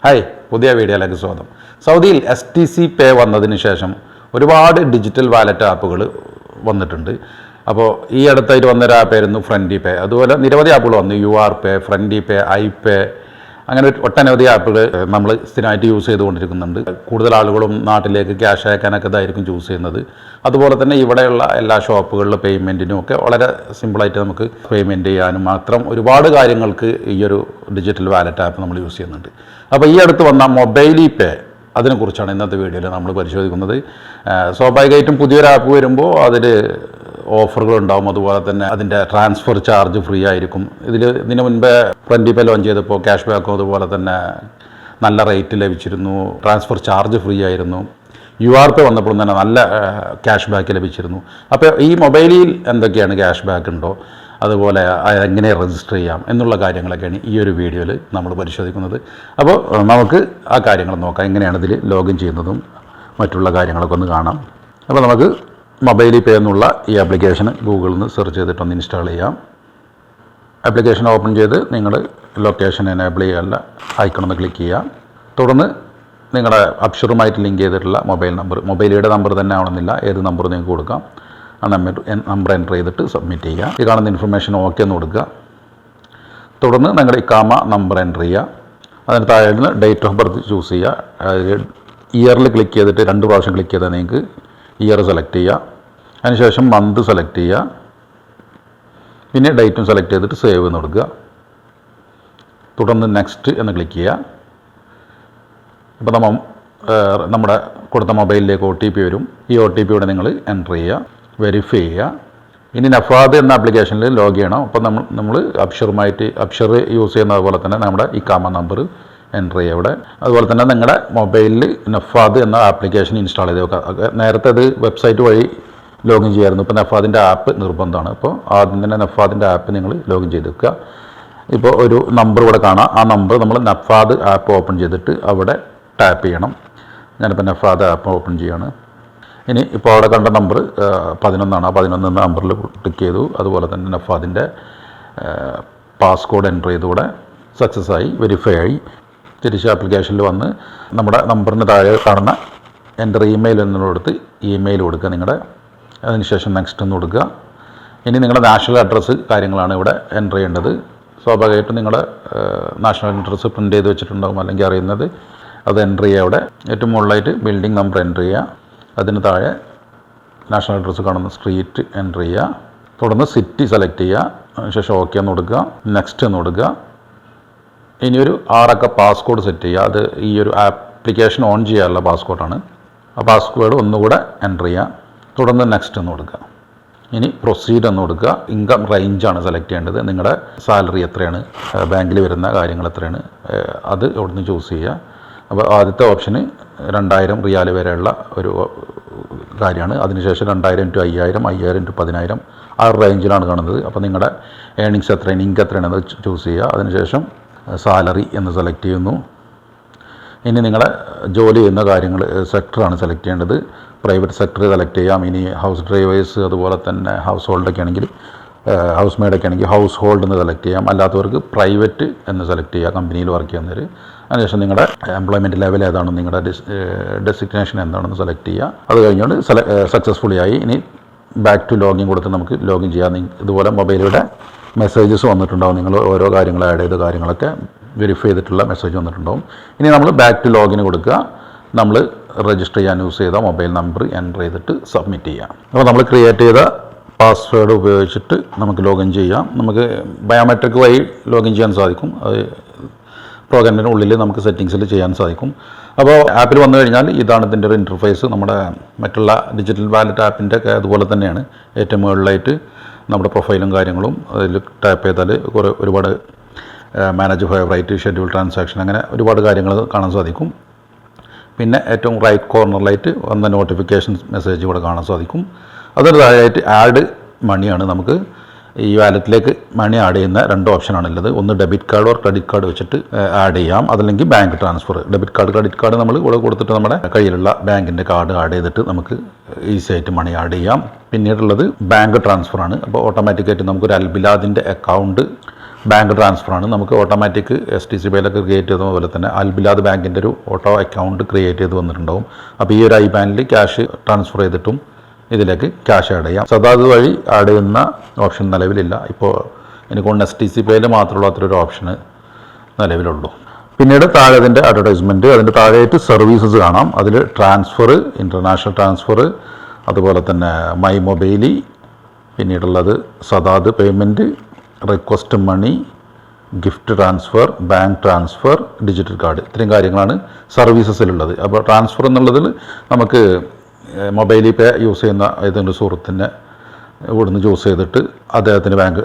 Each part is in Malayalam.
ഹായ്, പുതിയ വീഡിയോയിലേക്ക് സ്വാഗതം. സൗദിയിൽ STC പേ വന്നതിന് ശേഷം ഒരുപാട് ഡിജിറ്റൽ വാലറ്റ് ആപ്പുകൾ വന്നിട്ടുണ്ട്. അപ്പോൾ ഈ അടുത്തായിട്ട് വന്നൊരു ആപ്പായിരുന്നു ഫ്രണ്ടി പേ. അതുപോലെ നിരവധി ആപ്പുകൾ വന്നു. UR പേ, ഫ്രണ്ടി പേ, iPay, അങ്ങനെ ഒട്ടനവധി ആപ്പുകൾ നമ്മൾ സ്ഥിരമായിട്ട് യൂസ് ചെയ്തുകൊണ്ടിരിക്കുന്നുണ്ട്. കൂടുതൽ ആളുകളും നാട്ടിലേക്ക് ക്യാഷ് അയക്കാനൊക്കെ ഇതായിരിക്കും ചൂസ് ചെയ്യുന്നത്. അതുപോലെ തന്നെ ഇവിടെയുള്ള എല്ലാ ഷോപ്പുകളിലെ പേയ്മെൻറ്റിനും ഒക്കെ വളരെ സിമ്പിളായിട്ട് നമുക്ക് പേയ്മെൻറ്റ് ചെയ്യാനും മാത്രം ഒരുപാട് കാര്യങ്ങൾക്ക് ഈ ഒരു ഡിജിറ്റൽ വാലറ്റ് ആപ്പ് നമ്മൾ യൂസ് ചെയ്യുന്നുണ്ട്. അപ്പോൾ ഈ അടുത്ത് വന്ന മൊബൈലി പേ, അതിനെക്കുറിച്ചാണ് ഇന്നത്തെ വീഡിയോയിൽ നമ്മൾ പരിശോധിക്കുന്നത്. സ്വാഭാവികമായിട്ടും പുതിയൊരു ആപ്പ് വരുമ്പോൾ അതിൽ ഓഫറുകളുണ്ടാവും. അതുപോലെ തന്നെ അതിൻ്റെ ട്രാൻസ്ഫർ ചാർജ് ഫ്രീ ആയിരിക്കും. ഇതിന് മുൻപേ ഫ്രണ്ടി പേ ലോഞ്ച് ചെയ്തപ്പോൾ ക്യാഷ് ബാക്കും അതുപോലെ തന്നെ നല്ല റേറ്റ് ലഭിച്ചിരുന്നു. ട്രാൻസ്ഫർ ചാർജ് ഫ്രീ ആയിരുന്നു. UR പേ വന്നപ്പോൾ തന്നെ നല്ല ക്യാഷ് ബാക്ക് ലഭിച്ചിരുന്നു. അപ്പോൾ ഈ മൊബൈലിൽ എന്തൊക്കെയാണ് ക്യാഷ് ബാക്ക് ഉണ്ടോ, അതുപോലെ എങ്ങനെ രജിസ്റ്റർ ചെയ്യാം എന്നുള്ള കാര്യങ്ങളൊക്കെയാണ് ഈ ഒരു വീഡിയോയിൽ നമ്മൾ പരിശോധിക്കുന്നത്. അപ്പോൾ നമുക്ക് ആ കാര്യങ്ങൾ നോക്കാം, എങ്ങനെയാണ് ഇതിൽ ലോഗിൻ ചെയ്യുന്നതും മറ്റുള്ള കാര്യങ്ങളൊക്കെ ഒന്ന് കാണാം. അപ്പോൾ നമുക്ക് മൊബൈലി പേ എന്നുള്ള ഈ ആപ്ലിക്കേഷൻ ഗൂഗിളിൽ നിന്ന് സെർച്ച് ചെയ്തിട്ടൊന്ന് ഇൻസ്റ്റാൾ ചെയ്യാം. ആപ്ലിക്കേഷൻ ഓപ്പൺ ചെയ്ത് നിങ്ങൾ ലൊക്കേഷൻ എനേബിൾ ചെയ്യാനുള്ള ഐക്കണൊന്ന് ക്ലിക്ക് ചെയ്യാം. തുടർന്ന് നിങ്ങളുടെ അപ്ഷറുമായിട്ട് ലിങ്ക് ചെയ്തിട്ടുള്ള മൊബൈലിയുടെ നമ്പർ തന്നെ ആവണമെന്നില്ല, ഏത് നമ്പർ നിങ്ങൾക്ക് കൊടുക്കാം. ആ നമ്പർ എൻ്റർ ചെയ്തിട്ട് സബ്മിറ്റ് ചെയ്യുക. ഈ കാണുന്ന ഇൻഫർമേഷൻ ഓക്കെ എന്ന് കൊടുക്കുക. തുടർന്ന് നിങ്ങളുടെ ഇക്കാമ നമ്പർ എൻ്റർ ചെയ്യുക. അതിന് താഴെ ഡേറ്റ് ഓഫ് ബർത്ത് ചൂസ് ചെയ്യുക. ഇയറിൽ ക്ലിക്ക് ചെയ്തിട്ട് 2 പ്രാവശ്യം ക്ലിക്ക് ചെയ്താൽ നിങ്ങൾക്ക് ഇയർ സെലക്ട് ചെയ്യുക. അതിനുശേഷം മന്ത് സെലക്ട് ചെയ്യുക. പിന്നെ ഡേറ്റും സെലക്ട് ചെയ്തിട്ട് സേവ് എന്ന് കൊടുക്കുക. തുടർന്ന് നെക്സ്റ്റ് എന്ന് ക്ലിക്ക് ചെയ്യുക. ഇപ്പോൾ നമ്മുടെ കൊടുത്ത മൊബൈലിലേക്ക് OTP വരും. ഈ OTP ഇവിടെ നിങ്ങൾ എൻ്റർ ചെയ്യുക, വെരിഫൈ ചെയ്യുക. ഇനി നഫാദ് എന്ന ആപ്ലിക്കേഷനിൽ ലോഗ് ചെയ്യണം. അപ്പോൾ നമ്മൾ അപ്ഷർ യൂസ് ചെയ്യുന്നത് പോലെ തന്നെ നമ്മുടെ ഇക്കാമ നമ്പർ എൻ്റർ ചെയ്യുക ഇവിടെ. അതുപോലെ തന്നെ നിങ്ങളുടെ മൊബൈലിൽ നഫാദ് എന്ന ആപ്ലിക്കേഷൻ ഇൻസ്റ്റാൾ ചെയ്ത് വെക്കുക. നേരത്തെ അത് വെബ്സൈറ്റ് വഴി ലോഗിൻ ചെയ്യായിരുന്നു. ഇപ്പോൾ നഫാദിൻ്റെ ആപ്പ് നിർബന്ധമാണ്. അപ്പോൾ ആദ്യം തന്നെ നഫാദിൻ്റെ ആപ്പ് നിങ്ങൾ ലോഗിൻ ചെയ്ത് വെക്കുക. ഇപ്പോൾ ഒരു നമ്പർ ഇവിടെ കാണാം. ആ നമ്പർ നമ്മൾ നഫാദ് ആപ്പ് ഓപ്പൺ ചെയ്തിട്ട് അവിടെ ടാപ്പ് ചെയ്യണം. ഞാനിപ്പോൾ നഫാദ് ആപ്പ് ഓപ്പൺ ചെയ്യാണ്. ഇനി ഇപ്പോൾ അവിടെ കണ്ട നമ്പർ 11 ആണ്. ആ 11 എന്ന നമ്പറിൽ ക്ലിക്ക് ചെയ്തു. അതുപോലെ തന്നെ നഫാദിൻ്റെ പാസ്കോഡ് എൻ്റർ ചെയ്തുകൂടെ സക്സസ് ആയി, വെരിഫൈ ആയി. തിരിച്ച് ആപ്ലിക്കേഷനിൽ വന്ന് നമ്മുടെ നമ്പറിന് താഴെ കാണുന്ന എൻ്റർ ഇമെയിൽ എന്നുള്ളടുത്ത് ഇമെയിൽ കൊടുക്കുക നിങ്ങളുടെ. അതിനുശേഷം നെക്സ്റ്റ് എന്ന് കൊടുക്കുക. ഇനി നിങ്ങളുടെ നാഷണൽ അഡ്രസ്സ് കാര്യങ്ങളാണ് ഇവിടെ എൻ്റർ ചെയ്യേണ്ടത്. സ്വാഭാവികമായിട്ടും നിങ്ങളുടെ നാഷണൽ അഡ്രസ്സ് പ്രിൻ്റ് ചെയ്ത് വെച്ചിട്ടുണ്ടാകും, അല്ലെങ്കിൽ അറിയുന്നത്. അത് എൻ്റർ ചെയ്യുക. അവിടെ ഏറ്റവും മുകളിലായിട്ട് ബിൽഡിംഗ് നമ്പർ എൻ്റർ ചെയ്യുക. അതിന് താഴെ നാഷണൽ അഡ്രസ്സ് കാണുന്ന സ്ട്രീറ്റ് എൻ്റർ ചെയ്യുക. തുടർന്ന് സിറ്റി സെലക്ട് ചെയ്യുക. അതിനുശേഷം ഓക്കെ എന്ന് കൊടുക്കുക, നെക്സ്റ്റ് എന്ന് കൊടുക്കുക. ഇനിയൊരു 6 അക്ക പാസ്കോഡ് സെറ്റ് ചെയ്യുക. അത് ഈ ഒരു ആപ്ലിക്കേഷൻ ഓൺ ചെയ്യാനുള്ള പാസ്കോഡാണ്. ആ പാസ്വേഡ് ഒന്നുകൂടെ എൻ്റർ ചെയ്യുക. തുടർന്ന് നെക്സ്റ്റ് എന്ന് കൊടുക്കുക. ഇനി പ്രൊസീഡ് എന്ന് കൊടുക്കുക. ഇൻകം റേഞ്ചാണ് സെലക്ട് ചെയ്യേണ്ടത്. നിങ്ങളുടെ സാലറി എത്രയാണ്, ബാങ്കിൽ വരുന്ന കാര്യങ്ങൾ എത്രയാണ്, അത് ഇവിടുന്ന് ചൂസ് ചെയ്യുക. അപ്പോൾ ആദ്യത്തെ ഓപ്ഷന് 2000 റിയാൽ വരെയുള്ള ഒരു കാര്യമാണ്. അതിനുശേഷം 2000 to 5000, 5000 to 10000 ആ റേഞ്ചിലാണ് കാണുന്നത്. അപ്പോൾ നിങ്ങളുടെ ഏണിങ്സ് എത്രയാണ്, ഇൻകം എത്രയാണെന്ന് ചൂസ് ചെയ്യുക. അതിനുശേഷം സാലറി എന്ന് സെലക്ട് ചെയ്യുന്നു. ഇനി നിങ്ങളുടെ ജോലി ചെയ്യുന്ന കാര്യങ്ങൾ സെക്ടറാണ് സെലക്ട് ചെയ്യേണ്ടത്. പ്രൈവറ്റ് സെക്ടർ സെലക്ട് ചെയ്യാം. ഇനി ഹൗസ് ഡ്രൈവേഴ്സ് അതുപോലെ തന്നെ ഹൗസ് ഹോൾഡൊക്കെ ആണെങ്കിൽ ഹൗസ് മെയ്ഡൊക്കെ ആണെങ്കിൽ ഹൗസ് ഹോൾഡ് എന്ന് സെലക്ട് ചെയ്യാം. അല്ലാത്തവർക്ക് പ്രൈവറ്റ് എന്ന് സെലക്ട് ചെയ്യുക, കമ്പനിയിൽ വർക്ക് ചെയ്യുന്നവർ. അതിനുശേഷം നിങ്ങളുടെ എംപ്ലോയ്മെൻറ്റ് ലെവൽ ഏതാണ്, നിങ്ങളുടെ ഡെസിഗ്നേഷൻ എന്താണെന്ന് സെലക്ട് ചെയ്യുക. അത് കഴിഞ്ഞുകൊണ്ട് സക്സസ്ഫുള്ളി ആയി. ഇനി ബാക്ക് ടു ലോഗിൻ കൊടുത്ത് നമുക്ക് ലോഗിൻ ചെയ്യാം. ഇതുപോലെ മൊബൈലിലൂടെ മെസ്സേജസ് വന്നിട്ടുണ്ടാവും. നിങ്ങൾ ഓരോ കാര്യങ്ങൾ ആഡ് ചെയ്ത കാര്യങ്ങളൊക്കെ വെരിഫൈ ചെയ്തിട്ടുള്ള മെസ്സേജ് വന്നിട്ടുണ്ടാവും. ഇനി നമ്മൾ ബാക്ക് ടു ലോഗിന് കൊടുക്കുക. നമ്മൾ രജിസ്റ്റർ ചെയ്യാൻ യൂസ് ചെയ്ത മൊബൈൽ നമ്പർ എൻ്റർ ചെയ്തിട്ട് സബ്മിറ്റ് ചെയ്യാം. അപ്പോൾ നമ്മൾ ക്രിയേറ്റ് ചെയ്ത പാസ്വേഡ് ഉപയോഗിച്ചിട്ട് നമുക്ക് ലോഗിൻ ചെയ്യാം. നമുക്ക് ബയോമെട്രിക് വഴി ലോഗിൻ ചെയ്യാൻ സാധിക്കും. അത് പ്രോഗ്രാമിൻ്റെ ഉള്ളിൽ നമുക്ക് സെറ്റിങ്സിൽ ചെയ്യാൻ സാധിക്കും. അപ്പോൾ ആപ്പിൽ വന്നു കഴിഞ്ഞാൽ ഇതാണ് ഇതിൻ്റെ ഒരു ഇൻ്റർഫേസ്. നമ്മുടെ മറ്റുള്ള ഡിജിറ്റൽ വാലറ്റ് ആപ്പിൻ്റെ ഒക്കെ അതുപോലെ തന്നെയാണ്. ഏറ്റവും മുകളിലായിട്ട് നമ്മുടെ പ്രൊഫൈലും കാര്യങ്ങളും അതിൽ ടാപ്പ് ചെയ്താൽ ഒരുപാട് മാനേജ് ഫേവറേറ്റ്, ഷെഡ്യൂൾ ട്രാൻസാക്ഷൻ, അങ്ങനെ ഒരുപാട് കാര്യങ്ങൾ കാണാൻ സാധിക്കും. പിന്നെ ഏറ്റവും റൈറ്റ് കോർണറിലായിട്ട് വന്ന നോട്ടിഫിക്കേഷൻ മെസ്സേജ് ഇവിടെ കാണാൻ സാധിക്കും. അതിന് താഴെയായിട്ട് ആഡ് മണിയാണ്. നമുക്ക് ഈ വാലറ്റിലേക്ക് മണി ആഡ് ചെയ്യുന്ന 2 ഓപ്ഷനാണുള്ളത്. ഒന്ന് debit card or credit card വെച്ചിട്ട് ആഡ് ചെയ്യാം, അതല്ലെങ്കിൽ bank transfer. Debit card, credit card നമ്മൾ ഇവിടെ കൊടുത്തിട്ട് നമ്മുടെ കയ്യിലുള്ള ബാങ്കിൻ്റെ കാർഡ് ആഡ് ചെയ്തിട്ട് നമുക്ക് ഈസി ആയിട്ട് മണി ആഡ് ചെയ്യാം. പിന്നീടുള്ളത് ബാങ്ക് ട്രാൻസ്ഫറാണ്. അപ്പോൾ ഓട്ടോമാറ്റിക്കായിട്ട് നമുക്കൊരു അൽബിലാദിൻ്റെ അക്കൗണ്ട് ബാങ്ക് ട്രാൻസ്ഫറാണ്. നമുക്ക് ഓട്ടോമാറ്റിക് STC പേയിലൊക്കെ ക്രിയേറ്റ് ചെയ്തതുപോലെ തന്നെ അൽബിലാദ് ബാങ്കിൻ്റെ ഒരു ഓട്ടോ അക്കൗണ്ട് ക്രിയേറ്റ് ചെയ്ത് വന്നിട്ടുണ്ടാവും. അപ്പോൾ ഈ ഒരു IBANൽ ക്യാഷ് ട്രാൻസ്ഫർ ചെയ്തിട്ടും ഇതിലേക്ക് ക്യാഷ് ആഡ് ചെയ്യാം. സദാത് വഴി ആഡ് ചെയ്യുന്ന ഓപ്ഷൻ നിലവിലില്ല. ഇപ്പോൾ എനിക്കൊണ്ട് STC പേയിൽ മാത്രമുള്ള അത്രയൊരു ഓപ്ഷന് നിലവിലുള്ളൂ. പിന്നീട് താഴെ അതിൻ്റെ അഡ്വർടൈസ്മെൻറ്റ്, അതിൻ്റെ താഴെയായിട്ട് സർവീസസ് കാണാം. അതിൽ ട്രാൻസ്ഫർ, ഇൻ്റർനാഷണൽ ട്രാൻസ്ഫർ, അതുപോലെ തന്നെ മൈ മൊബൈലി, പിന്നീടുള്ളത് Sadad payment, request money, gift transfer, bank transfer, digital card, ഇത്രയും കാര്യങ്ങളാണ് സർവീസസിലുള്ളത്. അപ്പോൾ ട്രാൻസ്ഫർ എന്നുള്ളതിൽ നമുക്ക് മൊബൈലി പേ യൂസ് ചെയ്യുന്ന ഏതെങ്കിലും സുഹൃത്തിൻ്റെ ഇവിടുന്ന് ചൂസ് ചെയ്തിട്ട് അദ്ദേഹത്തിന് ബാങ്ക്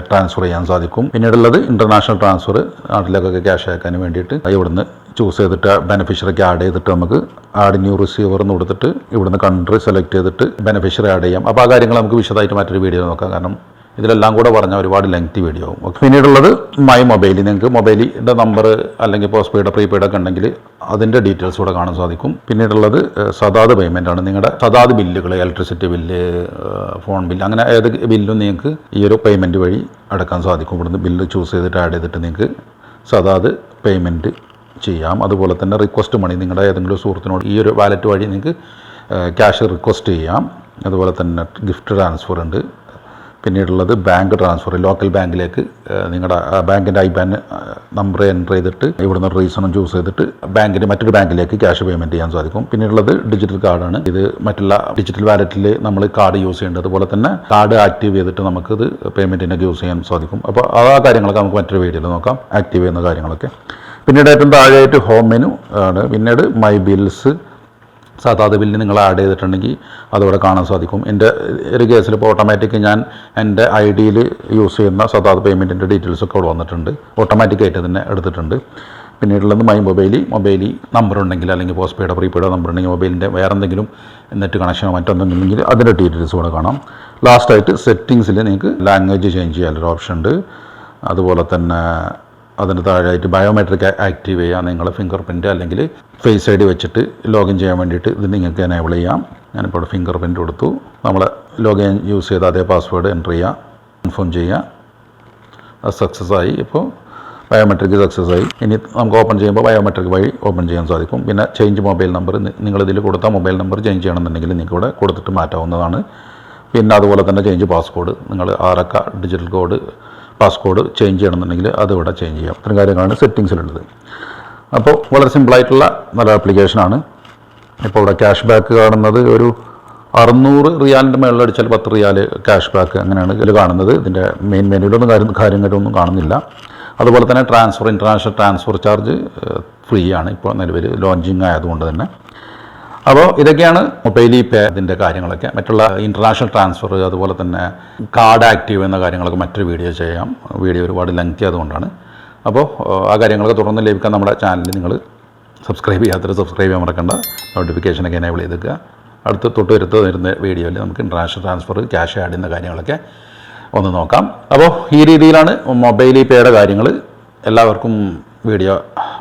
ട്രാൻസ്ഫർ ചെയ്യാൻ സാധിക്കും. പിന്നീടുള്ളത് ഇൻ്റർനാഷണൽ ട്രാൻസ്ഫർ, നാട്ടിലേക്കൊക്കെ ക്യാഷ് അയക്കാൻ വേണ്ടിയിട്ട് ഇവിടുന്ന് ചൂസ് ചെയ്തിട്ട് ബെനിഫിഷ്യറിക്ക് ആഡ് ചെയ്തിട്ട് നമുക്ക് ആഡ് ന്യൂ റിസീവർ എന്ന് കൊടുത്തിട്ട് ഇവിടുന്ന് കൺട്രി സെലക്ട് ചെയ്തിട്ട് ബെനിഫിഷ്യറി ആഡ് ചെയ്യാം. അപ്പോൾ ആ കാര്യങ്ങൾ നമുക്ക് വിശദമായിട്ട് മറ്റൊരു വീഡിയോ നോക്കാം. കാരണം ഇതിലെല്ലാം കൂടെ പറഞ്ഞാൽ ഒരുപാട് ലെങ്തി വീഡിയോ ആവും. ഓക്കെ, പിന്നീടുള്ളത് മൈ മൊബൈലി. നിങ്ങൾക്ക് മൊബൈലിൻ്റെ നമ്പർ അല്ലെങ്കിൽ പോസ്റ്റ് പെയ്ഡ് പ്രീപെയ്ഡ് ഒക്കെ ഉണ്ടെങ്കിൽ അതിൻ്റെ ഡീറ്റെയിൽസ് കൂടെ കാണാൻ സാധിക്കും. പിന്നീടുള്ളത് സദാത് പേയ്മെൻ്റ് ആണ്. നിങ്ങളുടെ സദാത് ബില്ലുകൾ, ഇലക്ട്രിസിറ്റി ബില്ല്, ഫോൺ ബില്ല്, അങ്ങനെ ഏത് ബില്ലും നിങ്ങൾക്ക് ഈ ഒരു പേയ്മെൻറ്റ് വഴി അടക്കാൻ സാധിക്കും. ഇവിടുന്ന് ബില്ല് ചൂസ് ചെയ്തിട്ട് ആഡ് ചെയ്തിട്ട് നിങ്ങൾക്ക് സദാത് പേയ്മെൻറ്റ് ചെയ്യാം. അതുപോലെ തന്നെ റിക്വസ്റ്റ് മണി, നിങ്ങളുടെ ഏതെങ്കിലും സുഹൃത്തിനോട് ഈ ഒരു വാലറ്റ് വഴി നിങ്ങൾക്ക് ക്യാഷ് റിക്വസ്റ്റ് ചെയ്യാം. അതുപോലെ തന്നെ ഗിഫ്റ്റ് ട്രാൻസ്ഫർ ഉണ്ട്. പിന്നീടുള്ളത് ബാങ്ക് ട്രാൻസ്ഫർ, ലോക്കൽ ബാങ്കിലേക്ക് നിങ്ങളുടെ ബാങ്കിൻ്റെ IBAN നമ്പർ എൻ്റർ ചെയ്തിട്ട് ഇവിടുന്ന് റീസണും ചൂസ് ചെയ്തിട്ട് ബാങ്കിന് മറ്റൊരു ബാങ്കിലേക്ക് ക്യാഷ് പേയ്മെൻറ്റ് ചെയ്യാൻ സാധിക്കും. പിന്നീടുള്ളത് ഡിജിറ്റൽ കാർഡാണ്. ഇത് മറ്റുള്ള ഡിജിറ്റൽ വാലറ്റിൽ നമ്മൾ കാർഡ് യൂസ് ചെയ്യേണ്ടത്. അതുപോലെ തന്നെ കാർഡ് ആക്റ്റീവ് ചെയ്തിട്ട് നമുക്കിത് പേയ്മെൻറ്റിനൊക്കെ യൂസ് ചെയ്യാൻ സാധിക്കും. അപ്പോൾ ആ കാര്യങ്ങളൊക്കെ നമുക്ക് മറ്റൊരു വീഡിയോയിൽ നോക്കാം, ആക്റ്റീവ് ചെയ്യുന്ന കാര്യങ്ങളൊക്കെ. പിന്നീട് ഏറ്റവും താഴെയായിട്ട് ഹോം മെനു ആണ്. പിന്നീട് മൈ ബിൽസ്, സദാത് ബില്ല് നിങ്ങൾ ആഡ് ചെയ്തിട്ടുണ്ടെങ്കിൽ അതവിടെ കാണാൻ സാധിക്കും. എൻ്റെ ഒരു കേസിൽ ഇപ്പോൾ ഓട്ടോമാറ്റിക് ഞാൻ എൻ്റെ ID യൂസ് ചെയ്യുന്ന സദാത് പേയ്മെൻറ്റിൻ്റെ ഡീറ്റെയിൽസ് ഒക്കെ അവിടെ വന്നിട്ടുണ്ട്, ഓട്ടോമാറ്റിക്കായിട്ട് തന്നെ എടുത്തിട്ടുണ്ട്. പിന്നീടുള്ളത് മൈ മൊബൈലി നമ്പർ ഉണ്ടെങ്കിൽ അല്ലെങ്കിൽ പോസ്റ്റ് പെയ്ഡോ പ്രീപെയ്ഡോ നമ്പർ ഉണ്ടെങ്കിൽ മൊബൈലിൻ്റെ വേറെ എന്തെങ്കിലും നെറ്റ് കണക്ഷനോ മറ്റൊന്നുണ്ടെങ്കിൽ അതിൻ്റെ ഡീറ്റെയിൽസ് കൂടെ കാണാം. ലാസ്റ്റായിട്ട് സെറ്റിങ്സിൽ നിങ്ങൾക്ക് ലാംഗ്വേജ് ചേഞ്ച് ചെയ്യാനൊരു ഓപ്ഷൻ ഉണ്ട്. അതുപോലെ തന്നെ അതിന് താഴെയായിട്ട് ബയോമെട്രിക് ആക്റ്റീവ് ചെയ്യാം. നിങ്ങളെ ഫിംഗർ പ്രിൻറ്റ് അല്ലെങ്കിൽ ഫേസ് ID വെച്ചിട്ട് ലോഗിൻ ചെയ്യാൻ വേണ്ടിയിട്ട് ഇത് നിങ്ങൾക്ക് എനേബിൾ ചെയ്യാം. ഞാനിപ്പോൾ ഇവിടെ ഫിംഗർ പ്രിൻറ്റ് കൊടുത്തു. നമ്മൾ ലോഗിൻ യൂസ് ചെയ്ത അതേ പാസ്വേഡ് എൻ്റർ ചെയ്യുക, കൺഫേം ചെയ്യുക. അത് സക്സസ് ആയി. ഇപ്പോൾ ബയോമെട്രിക് സക്സസ് ആയി. ഇനി നമുക്ക് ഓപ്പൺ ചെയ്യുമ്പോൾ ബയോമെട്രിക് വഴി ഓപ്പൺ ചെയ്യാൻ സാധിക്കും. പിന്നെ ചേഞ്ച് മൊബൈൽ നമ്പർ, നിങ്ങളിതിൽ കൊടുത്ത മൊബൈൽ നമ്പർ ചേഞ്ച് ചെയ്യണമെന്നുണ്ടെങ്കിൽ നിങ്ങൾക്ക് ഇവിടെ കൊടുത്തിട്ട് മാറ്റാവുന്നതാണ്. പിന്നെ അതുപോലെ തന്നെ ചേഞ്ച് പാസ്കോഡ്, നിങ്ങൾ 6 അക്ക ഡിജിറ്റൽ കോഡ് പാസ്കോഡ് ചേഞ്ച് ചെയ്യണമെന്നുണ്ടെങ്കിൽ അതിവിടെ ചേഞ്ച് ചെയ്യാം. ഇത്രയും കാര്യങ്ങളാണ് സെറ്റിങ്സിലുള്ളത്. അപ്പോൾ വളരെ സിമ്പിളായിട്ടുള്ള നല്ല ആപ്ലിക്കേഷനാണ്. ഇപ്പോൾ ഇവിടെ ക്യാഷ് ബാക്ക് കാണുന്നത് ഒരു 600 റിയാലിൻ്റെ മേളിൽ അടിച്ചാൽ 10 റിയാൽ ക്യാഷ് ബാക്ക്, അങ്ങനെയാണ് ഇതിൽ കാണുന്നത്. ഇതിൻ്റെ മെയിൻ മെനുവിലൊന്നും കാര്യങ്ങളൊന്നും കാണുന്നില്ല. അതുപോലെ തന്നെ transfer, international transfer charge free ആണ് ഇപ്പോൾ നിലവിൽ, ലോഞ്ചിങ് ആയതുകൊണ്ട് തന്നെ. അപ്പോൾ ഇതൊക്കെയാണ് മൊബൈലി പേ ഇതിൻ്റെ കാര്യങ്ങളൊക്കെ. മറ്റുള്ള ഇൻ്റർനാഷണൽ ട്രാൻസ്ഫർ, അതുപോലെ തന്നെ കാർഡ് ആക്റ്റീവ് എന്ന കാര്യങ്ങളൊക്കെ മറ്റൊരു വീഡിയോ ചെയ്യാം. വീഡിയോ ഒരുപാട് ലെങ്തി ആയതുകൊണ്ടാണ്. അപ്പോൾ ആ കാര്യങ്ങളൊക്കെ തുടർന്ന് ലഭിക്കാൻ നമ്മുടെ ചാനൽ നിങ്ങൾ സബ്സ്ക്രൈബ് ചെയ്യാത്തവർ സബ്സ്ക്രൈബ് ചെയ്യാൻ മറക്കണ്ട. നോട്ടിഫിക്കേഷനൊക്കെ എനേബിൾ ചെയ്തേക്കുക. അടുത്ത് തൊട്ട് വരുന്ന വീഡിയോയിൽ നമുക്ക് ഇൻ്റർനാഷണൽ ട്രാൻസ്ഫർ, ക്യാഷ് ആഡ് ചെയ്യുന്ന കാര്യങ്ങളൊക്കെ ഒന്ന് നോക്കാം. അപ്പോൾ ഈ രീതിയിലാണ് മൊബൈലി പേയുടെ കാര്യങ്ങൾ. എല്ലാവർക്കും വീഡിയോ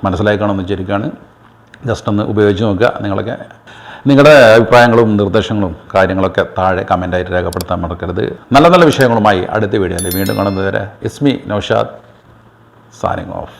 മനസ്സിലായി കാണുമെന്ന് വിചാരിക്കുകയാണ്. ജസ്റ്റ് ഒന്ന് ഉപയോഗിച്ച് നോക്കുക. നിങ്ങളുടെ അഭിപ്രായങ്ങളും നിർദ്ദേശങ്ങളും കാര്യങ്ങളൊക്കെ താഴെ കമൻ്റായിട്ട് രേഖപ്പെടുത്താൻ മറക്കരുത്. നല്ല നല്ല വിഷയങ്ങളുമായി അടുത്ത വീഡിയോയിൽ വീണ്ടും കാണുന്നതുവരെ ഇസ്മി നൗഷാദ് സൈനിങ് ഓഫ്.